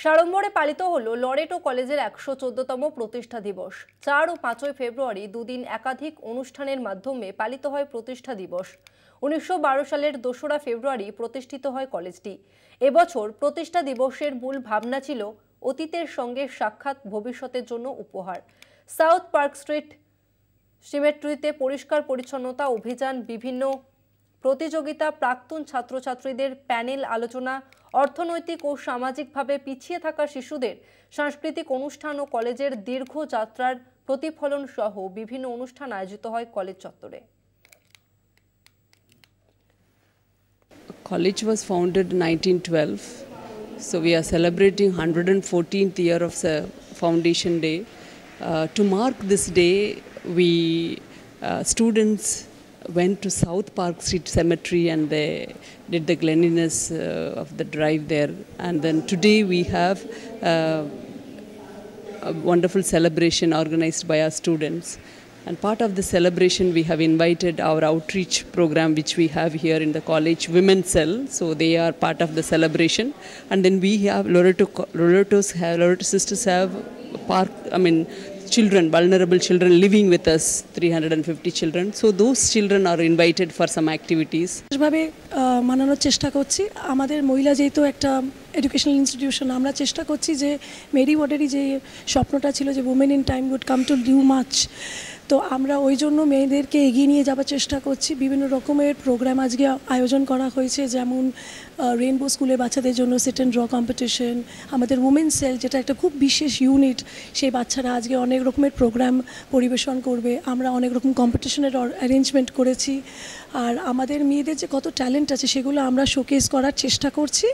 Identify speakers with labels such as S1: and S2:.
S1: সাড়ম্বরে পালিত হলো লরেটো কলেজের ১১৪তম প্রতিষ্ঠা দিবস। ৪ ও ৫ ফেব্রুয়ারি দুদিন একাধিক অনুষ্ঠানের মাধ্যমে পালিত হয় প্রতিষ্ঠা দিবস। ১৯১২ সালের ২রা ফেব্রুয়ারি প্রতিষ্ঠিত হয় কলেজটি। এবছর প্রতিষ্ঠা দিবসের মূল ভাবনা ছিল অতীতের সঙ্গে সাক্ষাৎ, ভবিষ্যতের জন্য উপহার। সাউথ পার্ক স্ট্রিট সিমেট্রিতে পরিষ্কার পরিচ্ছন্নতা অভিযান, বিভিন্ন প্রতিযোগিতা, প্রাক্তন ছাত্রছাত্রীদের প্যানেল আলোচনা, অর্থনৈতিক ও সামাজিকভাবে পিছিয়ে থাকা শিশুদের সাংস্কৃতিক অনুষ্ঠান ও কলেজের দীর্ঘ যাত্রার প্রতিফলন সহ বিভিন্ন অনুষ্ঠান আয়োজিত হয় কলেজ চত্বরে।
S2: College was founded in 1912, so we are celebrating 114th year of the foundation day. To mark this day, we students went to South Park Street Cemetery and they did the cleanliness of the drive there. And then today we have a wonderful celebration organized by our students. And part of the celebration, we have invited our outreach program, which we have here in the college, Women's Cell. So they are part of the celebration. And then we have Loreto sisters have children, vulnerable children living with us, 350 children. So those children are invited for some activities.
S3: ভাবে মানানোর চেষ্টা করছি। আমাদের মহিলা যেহেতু একটা educational institution, আমরা চেষ্টা করছি যে মেরি ওয়ার্ডেরই যে স্বপ্নটা ছিল যে women in time would come to do much, তো আমরা ওই জন্য মেয়েদেরকে এগিয়ে নিয়ে যাওয়ার চেষ্টা করছি। বিভিন্ন রকমের প্রোগ্রাম আজকে আয়োজন করা হয়েছে, যেমন রেইনবো স্কুলের বাচ্চাদের জন্য সেট অ্যান্ড ড্র কম্পিটিশন, আমাদের উমেন সেল যেটা একটা খুব বিশেষ ইউনিট, সেই বাচ্চারা আজকে অনেক রকমের প্রোগ্রাম পরিবেশন করবে। আমরা অনেক রকম কম্পিটিশনের অ্যারেঞ্জমেন্ট করেছি, আর আমাদের মেয়েদের যে কত ট্যালেন্ট আছে সেগুলো আমরা শোকেস করার চেষ্টা করছি।